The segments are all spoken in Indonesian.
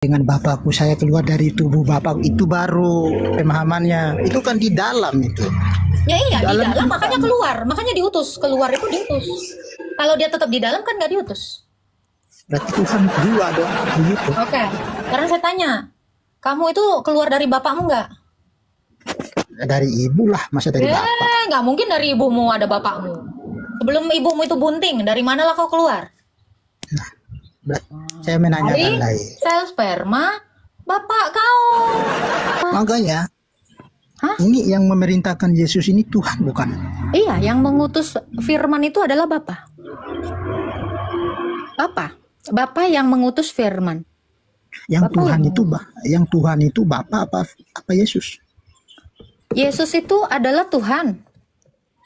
dengan bapakku, saya keluar dari tubuh bapakku, itu baru pemahamannya. Itu kan di dalam itu. Ya iya, di dalam kita. makanya keluar, makanya diutus. Keluar itu diutus. Kalau dia tetap di dalam kan nggak diutus. Berarti Tuhan dua dong, begitu. Oke. Sekarang saya tanya, kamu itu keluar dari bapakmu nggak? Dari ibu lah, masa dari bapak? Nggak mungkin dari ibumu ada bapakmu. Sebelum ibumu itu bunting, dari manalah kau keluar? Saya menanyakan Dari lagi. sel sperma bapak kau. Makanya, Hah? ini yang memerintahkan Yesus ini Tuhan, bukan? Iya, yang mengutus firman itu adalah Bapa. Bapa yang mengutus firman. Yang Bapak Tuhan yang- itu, yang Tuhan itu Bapa apa Yesus? Yesus itu adalah Tuhan.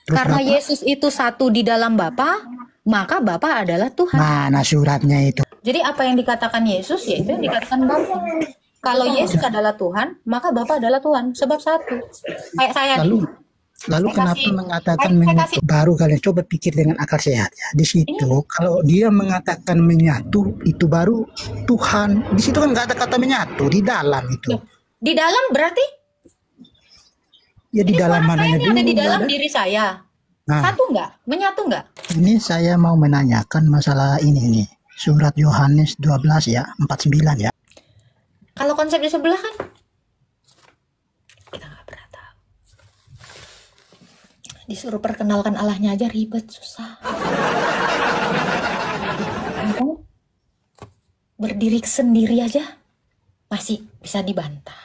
Terus Karena Bapa? Yesus itu satu di dalam Bapa, maka Bapa adalah Tuhan. Mana suratnya itu? Jadi apa yang dikatakan Yesus, ya itu yang dikatakan Bapa. Kalau Yesus adalah Tuhan, maka Bapa adalah Tuhan. Sebab satu. Kayak saya. Lalu Saya kenapa kasih- mengatakan saya menyatu? kasih- Baru kalian coba pikir dengan akal sehat ya. Di situ kalau dia mengatakan menyatu, itu baru Tuhan. Di situ kan nggak ada kata menyatu di dalam itu. Di dalam berarti Ya di ini dalam suara saya mananya ini dulu. ada di dalam nggak ada. diri saya. Nah, Satu enggak? Menyatu enggak? ini saya mau menanyakan masalah ini nih. Surat Yohanes 12 ya, 49 ya. Kalau konsep di sebelah kan kita nggak pernah tahu. Disuruh perkenalkan Allahnya aja ribet, susah. Kamu berdiri sendiri aja masih bisa dibantah.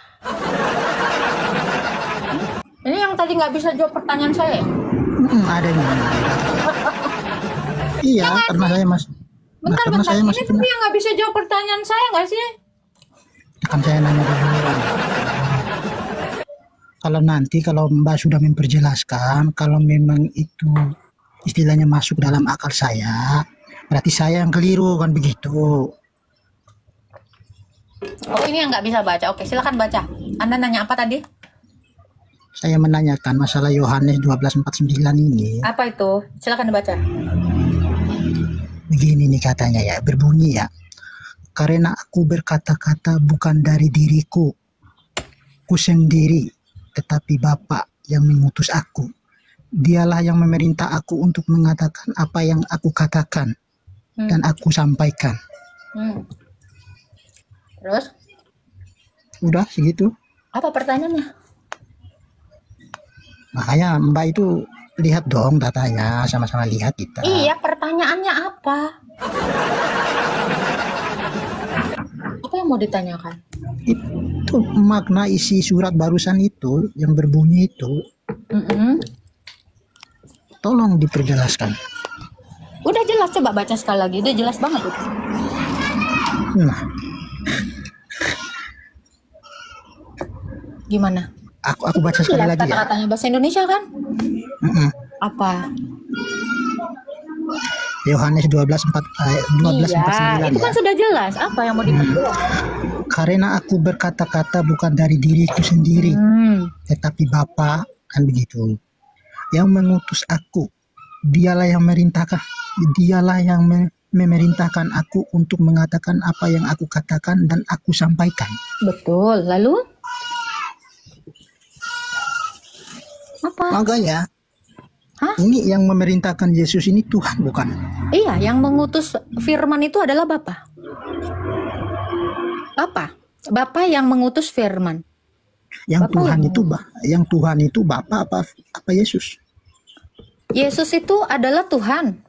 Ini yang tadi nggak bisa jawab pertanyaan saya. Ada nih. Iya, karena saya masih. Karena Bentar, saya ini masih tapi yang nggak bisa jawab pertanyaan saya nggak sih? kan saya nanya dulu. Kalau Mbak sudah memperjelaskan, kalau memang itu istilahnya masuk dalam akal saya, berarti saya yang keliru kan begitu. Oh ini yang nggak bisa baca. Oke silakan baca. Anda nanya apa tadi? Saya menanyakan masalah Yohanes 12:49 ini. Apa itu? Silakan dibaca. Begini nih katanya ya, berbunyi ya. Karena aku berkata-kata bukan dari diriku, ku sendiri, tetapi Bapa yang mengutus aku. Dialah yang memerintah aku untuk mengatakan apa yang aku katakan dan aku sampaikan. Terus? Udah segitu. Apa pertanyaannya? Makanya Mbak itu lihat dong datanya, sama-sama lihat kita. Iya, pertanyaannya apa? Apa yang mau ditanyakan? Itu makna isi surat barusan itu yang berbunyi itu. Tolong diperjelaskan. Udah jelas, coba baca sekali lagi. Udah jelas banget itu. Nah, Gimana? aku baca sekali Jelas lagi ya. kata-katanya bahasa Indonesia kan? Mm-mm. Apa? Yohanes 12:49 Iya, itu ya. kan sudah jelas. Apa yang mau diperjelas? Karena aku berkata-kata bukan dari diriku sendiri, tetapi Bapa kan begitu. Yang mengutus aku, dialah yang memerintahkan aku untuk mengatakan apa yang aku katakan dan aku sampaikan. Betul. Lalu? Apa? Makanya, Hah? ini yang memerintahkan Yesus ini Tuhan, bukan? Iya, yang mengutus firman itu adalah Bapa. Bapa yang mengutus firman. Yang Bapa Tuhan itu Bapa apa Yesus? Yesus itu adalah Tuhan.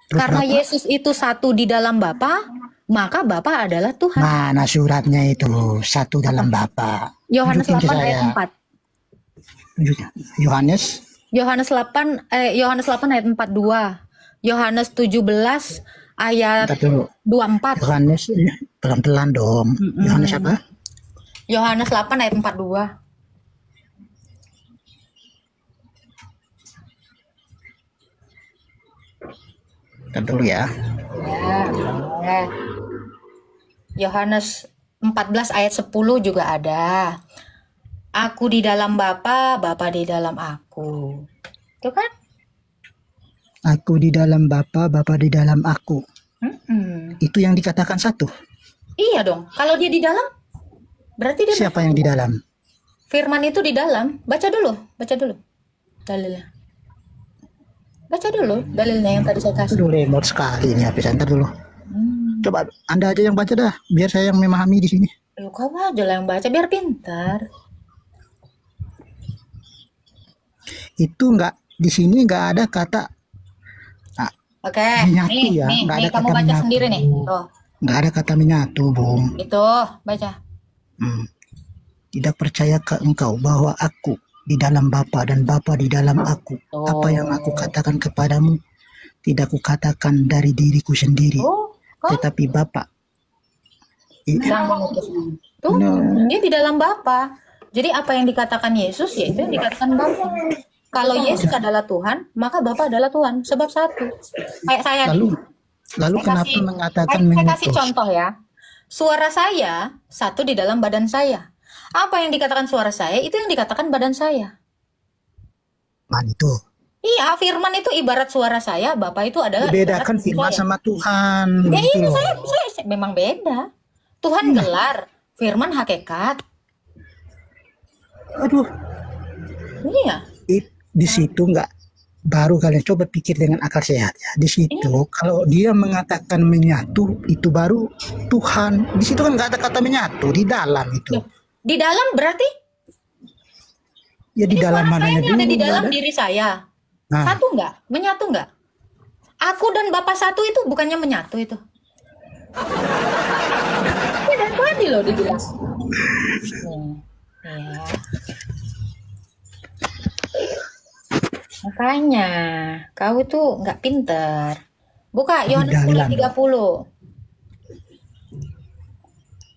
Terus Karena Bapa? Yesus itu satu di dalam Bapa, maka Bapa adalah Tuhan. Mana suratnya itu satu dalam Bapa? Yohanes Tunjukin ke 8 ayat saya. 4. Tunjukin. Yohanes Yohanes 8 ayat 42. Yohanes 17 ayat Bentar dulu. 24. Yohanes pelan-pelan dong. Yohanes apa? Yohanes 8 ayat 42. Bentar dulu ya. Ya. Yohanes 14 ayat 10 juga ada. Aku di dalam Bapa, Bapa di dalam aku. Itu kan? Aku di dalam Bapa, Bapa di dalam aku. Mm-mm. Itu yang dikatakan satu. Iya dong. Kalau dia di dalam, berarti dia Siapa yang di dalam? firman itu di dalam. Baca dulu dalilnya. Baca dulu dalilnya yang tadi saya kasih. Aduh, lemot sekali ini HP center dulu. Coba Anda aja yang baca dah, biar saya yang memahami di sini. Lu kau aja lah yang baca biar pintar. Itu di sini nggak ada kata Oke, menyatu nih, ya, nih, nggak nih ada kamu kata baca menyatu. sendiri nih. Tuh, Nggak ada kata menyatu, Bung. itu baca. Tidak percayakah engkau bahwa aku di dalam Bapa dan Bapa di dalam aku? Apa yang aku katakan kepadamu tidak kukatakan dari diriku sendiri, Kan? tetapi Bapa. Yang mengutus. Tuh, dia di dalam Bapa. Jadi apa yang dikatakan Yesus ya itu yang dikatakan Bapa. Kalau Yesus adalah Tuhan, maka Bapa adalah Tuhan. Sebab satu. Kayak saya nih. Lalu Saya kenapa kasih- mengatakan Saya mengutus? kasih contoh ya. Suara saya satu di dalam badan saya. Apa yang dikatakan suara saya itu yang dikatakan badan saya. Itu. Iya, firman itu ibarat suara saya, Bapak itu adalah Bedakan ibarat firman saya. sama Tuhan. Ya gitu ini loh. saya memang beda. Tuhan gelar, firman hakikat. Aduh, Iya. di situ nggak, baru kalian coba pikir dengan akal sehat ya. Di situ kalau dia mengatakan menyatu itu baru Tuhan. Di situ kan nggak ada kata menyatu di dalam itu. Di dalam berarti Ya di dalam suara saya mananya ini dulu ada di nggak dalam ada. diri saya. Nah, Satu enggak? Menyatu enggak? Aku dan Bapak satu itu bukannya menyatu itu. Ya dan tadi loh dibilang. Ya. Makanya kau itu nggak pinter. Buka Yohanes dalam. 10:30.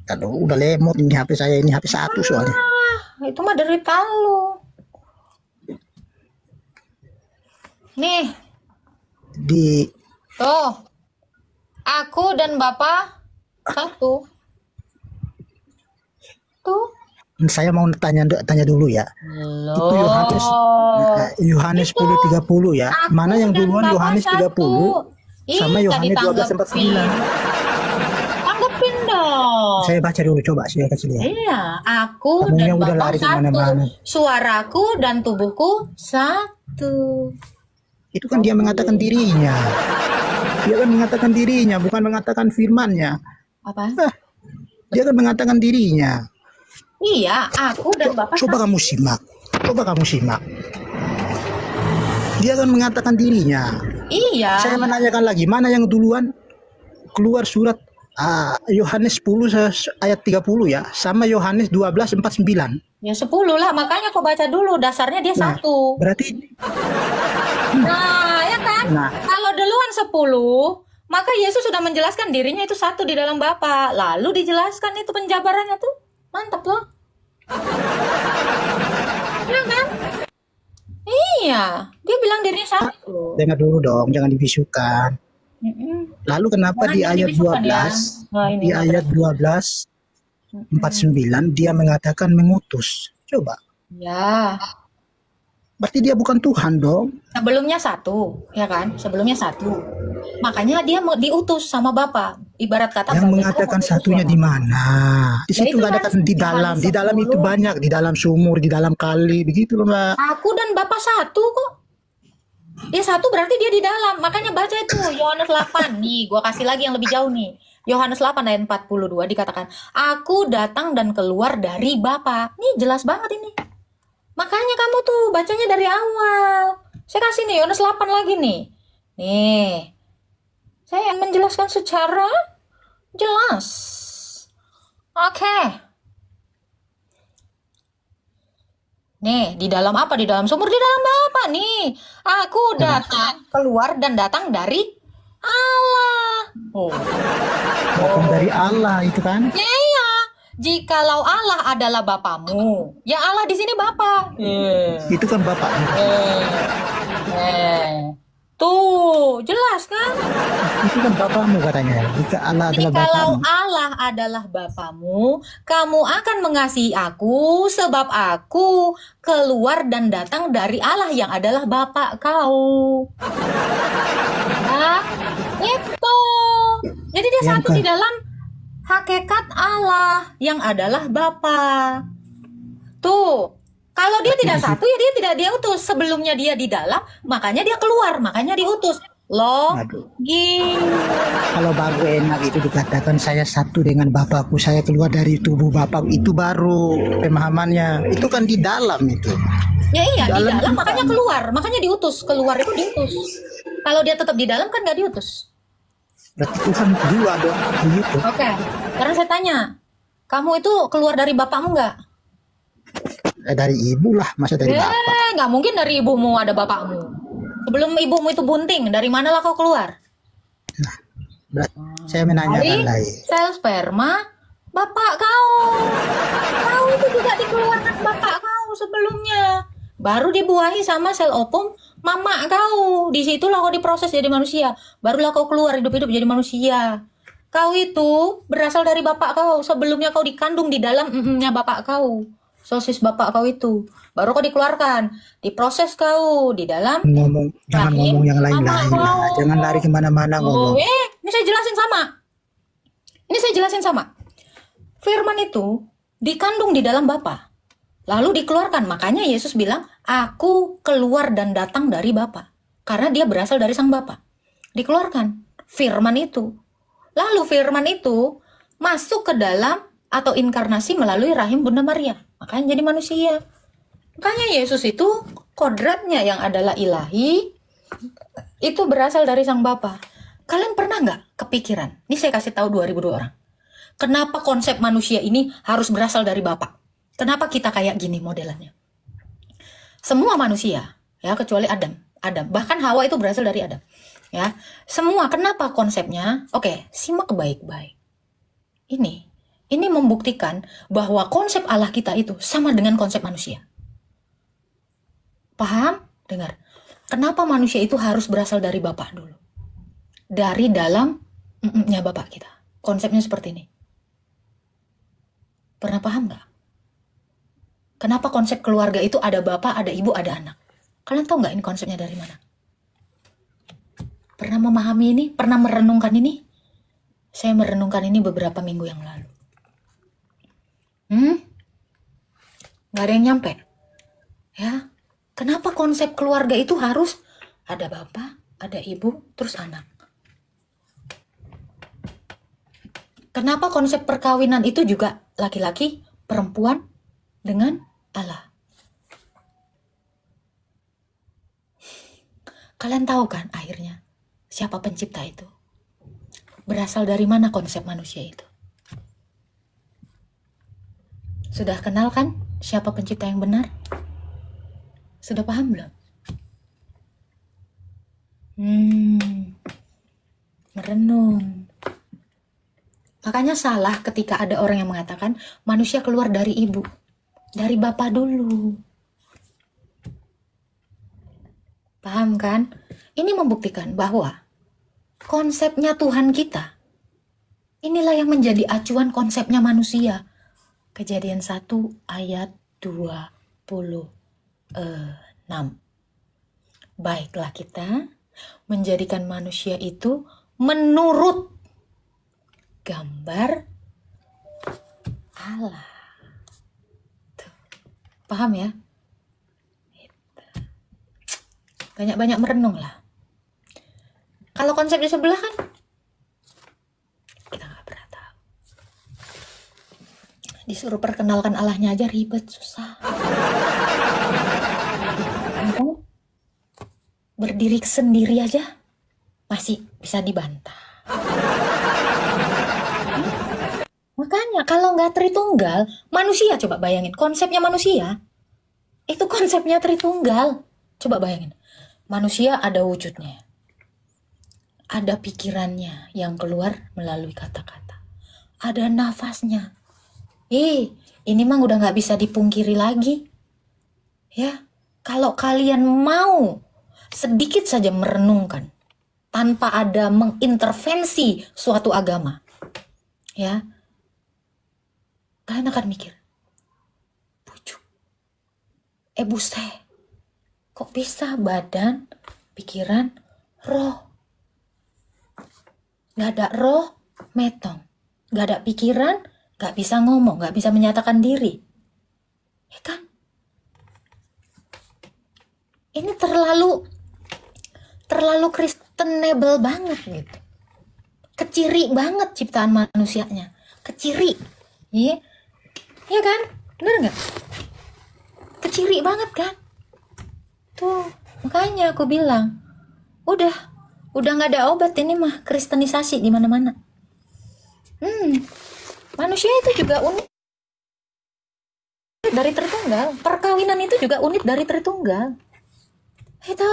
kalau udah lemot ini HP saya, ini HP satu soalnya. Itu mah derita lu. Nih, Di tuh. Aku dan Bapak satu. Tuh. saya mau tanya dulu ya. Itu Yohanes Yohanes 10:30 ya. Mana yang duluan, Yohanes 30 sama Yohanes 12:49? Tanggepin dong. Saya baca dulu, coba saya kasih lihat. Iya, aku Kamunya dan udah Bapak lari satu. kemana-mana. Suaraku dan tubuhku satu. Itu kan dia mengatakan dirinya. Dia kan mengatakan dirinya, bukan mengatakan firmannya. Apa? Dia kan mengatakan dirinya. Iya, aku dan Bapak Coba kamu simak. Coba kamu simak. Dia kan mengatakan dirinya. Iya. Saya menanyakan lagi, mana yang duluan keluar surat Yohanes 10 ayat 30 ya, sama Yohanes 12:49. Ya 10 lah, makanya kau baca dulu. Dasarnya dia Nah, satu. berarti Nah, ya kan? Nah. Kalau duluan 10, maka Yesus sudah menjelaskan dirinya itu satu di dalam Bapa. Lalu dijelaskan itu penjabarannya tuh. Mantap loh. Ya kan? Iya, dia bilang dirinya satu. dengar dulu dong, jangan dibisukan. Lalu kenapa Jangan di ayat dibisukan 12 ya. Nah, ini di ayat 12:49 dia mengatakan mengutus? Coba. Ya, Berarti dia bukan Tuhan dong. sebelumnya satu, ya kan? Sebelumnya satu. Makanya dia mau diutus sama Bapa. Ibarat kata Yang Bapak mengatakan mengutus satunya di Bapa. mana? Di Ya, situ itu nggak ada kan kata di dalam. Di dalam itu 10. banyak, di dalam sumur, di dalam kali, begitu loh, Mbak. Aku dan Bapak satu kok. Dia satu berarti dia di dalam. Makanya baca itu Yohanes 8. Nih, gua kasih lagi yang lebih jauh nih. Yohanes 8 ayat 42 dikatakan, "Aku datang dan keluar dari Bapa." Nih jelas banget ini. Makanya kamu tuh bacanya dari awal. Saya kasih nih Yohanes 8 lagi nih. Nih. Saya menjelaskan secara jelas. Oke. Nih, di dalam apa? Di dalam sumur, di dalam Bapa nih. Aku datang, keluar dan datang dari Allah. Oh. Datang dari Allah itu kan. Ya iya. Jikalau Allah adalah Bapamu, ya Allah di sini Bapa. Itu kan Bapak. Tuh, jelas kan? Itu kan Bapakmu katanya. Jika Allah Jadi adalah kalau Bapakmu. Allah adalah Bapamu, kamu akan mengasihi aku sebab aku keluar dan datang dari Allah yang adalah Bapa kau. Nah, itu. Jadi dia Ya, satu bukan. di dalam hakikat Allah yang adalah Bapa. Tuh, kalau dia tidak satu ya dia tidak diutus. Sebelumnya dia di dalam, makanya dia keluar, makanya diutus. Aduh. Logis. Kalau baru enak itu dikatakan saya satu dengan Bapakku, saya keluar dari tubuh Bapak, itu baru pemahamannya. Itu kan di dalam itu. Ya iya, di Dalam dalam kita. makanya keluar, makanya diutus. Keluar itu diutus. Kalau dia tetap di dalam kan nggak diutus. Berarti Tuhan dua dong, begitu. Oke, sekarang saya tanya, kamu itu keluar dari bapakmu nggak? Dari ibu lah, masa dari bapak. Nggak mungkin dari ibumu ada bapakmu. Sebelum ibumu itu bunting, dari manalah kau keluar? Berarti saya menanyakan Dari lagi. sel sperma bapak kau. Kau itu juga dikeluarkan bapak kau sebelumnya. Baru dibuahi sama sel ovum mama kau. Disitulah kau diproses jadi manusia. Barulah kau keluar hidup-hidup jadi manusia. Kau itu berasal dari bapak kau. Sebelumnya kau dikandung di dalam nya bapak kau. Sosis bapak kau itu. Baru kau dikeluarkan. Diproses kau di dalam. Jangan rahim ngomong yang mama lain-lain lah. kau. Jangan lari kemana-mana ngomong. Ini saya jelasin sama. Ini saya jelasin sama. Firman itu dikandung di dalam Bapa. Lalu dikeluarkan. Makanya Yesus bilang, aku keluar dan datang dari Bapa. Karena dia berasal dari sang Bapa. Dikeluarkan. Firman itu. Lalu firman itu masuk ke dalam atau inkarnasi melalui rahim Bunda Maria. Makanya jadi manusia. Makanya Yesus itu kodratnya yang adalah ilahi. Itu berasal dari sang Bapa. Kalian pernah nggak kepikiran? Ini saya kasih tahu 2002 orang. Kenapa konsep manusia ini harus berasal dari Bapa? Kenapa kita kayak gini modelannya? Semua manusia, ya kecuali Adam, bahkan Hawa itu berasal dari Adam. Ya, semua. Kenapa konsepnya? Oke, simak baik-baik. Ini membuktikan bahwa konsep Allah kita itu sama dengan konsep manusia. Paham? Dengar. Kenapa manusia itu harus berasal dari Bapa dulu? Dari dalamnya Bapak kita. Konsepnya seperti ini. Pernah paham nggak? Kenapa konsep keluarga itu ada bapak, ada ibu, ada anak? Kalian tahu nggak ini konsepnya dari mana? Pernah memahami ini? Pernah merenungkan ini? Saya merenungkan ini beberapa minggu yang lalu. Nggak ada yang nyampe. Ya, kenapa konsep keluarga itu harus ada bapak, ada ibu, terus anak? Kenapa konsep perkawinan itu juga laki-laki, perempuan dengan Allah? Kalian tahu kan akhirnya siapa pencipta itu? Berasal dari mana konsep manusia itu? Sudah kenal kan siapa pencipta yang benar? Sudah paham belum? Merenung. Makanya salah ketika ada orang yang mengatakan manusia keluar dari ibu, dari bapak dulu. Paham kan? Ini membuktikan bahwa konsepnya Tuhan kita, inilah yang menjadi acuan konsepnya manusia. Kejadian 1 ayat 26. Baiklah kita menjadikan manusia itu menurut gambar Allah. Tuh. Paham ya? Banyak-banyak merenung lah. Kalau konsep di sebelah kan kita nggak pernah tahu. Disuruh perkenalkan Allahnya aja ribet, susah. Berdiri sendiri aja masih bisa dibantah. Makanya kalau nggak Tritunggal, manusia coba bayangin konsepnya manusia itu konsepnya Tritunggal. Coba bayangin, manusia ada wujudnya, ada pikirannya yang keluar melalui kata-kata, ada nafasnya. Ini mah udah nggak bisa dipungkiri lagi. Ya, kalau kalian mau sedikit saja merenungkan tanpa ada mengintervensi suatu agama, ya. Kalian akan mikir, bujuk, buset, kok bisa badan, pikiran, roh? Gak ada roh, metong. nggak ada pikiran, nggak bisa ngomong, nggak bisa menyatakan diri. Ya kan? Ini terlalu Kristenable banget gitu. Keciri banget ciptaan manusianya. Keciri. Iya. Iya kan? Bener nggak? Keciri banget kan? Tuh, makanya aku bilang, udah nggak ada obat ini mah, kristenisasi di mana-mana. Manusia itu juga unik dari Tritunggal. Perkawinan itu juga unik dari Tritunggal. Itu.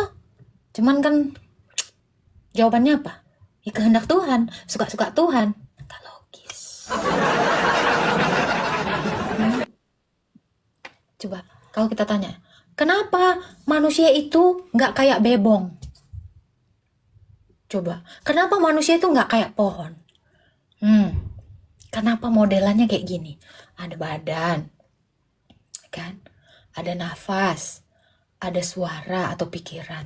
Cuman kan jawabannya apa? Ya kehendak Tuhan, suka-suka Tuhan. Gak logis. Coba kalau kita tanya, kenapa manusia itu nggak kayak bebong? Coba, kenapa manusia itu nggak kayak pohon? Kenapa modelannya kayak gini? Ada badan, kan? Ada nafas, ada suara atau pikiran.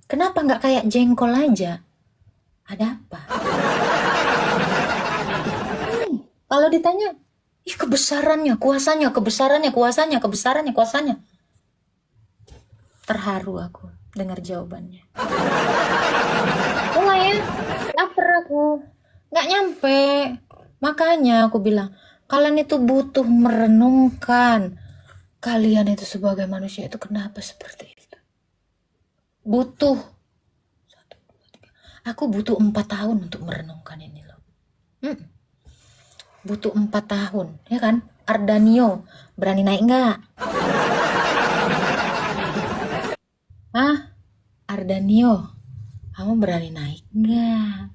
Kenapa nggak kayak jengkol aja? Ada apa? Kalau ditanya, kebesarannya, kuasanya. Terharu aku dengar jawabannya. Mulai ya, lapar aku. Nggak nyampe. Makanya aku bilang, kalian itu butuh merenungkan. Kalian itu sebagai manusia itu kenapa seperti itu? Butuh. 1, 2, 3. Aku butuh 4 tahun untuk merenungkan ini loh. Butuh 4 tahun, ya kan? Ardanio, berani naik nggak? Ardanio, kamu berani naik nggak?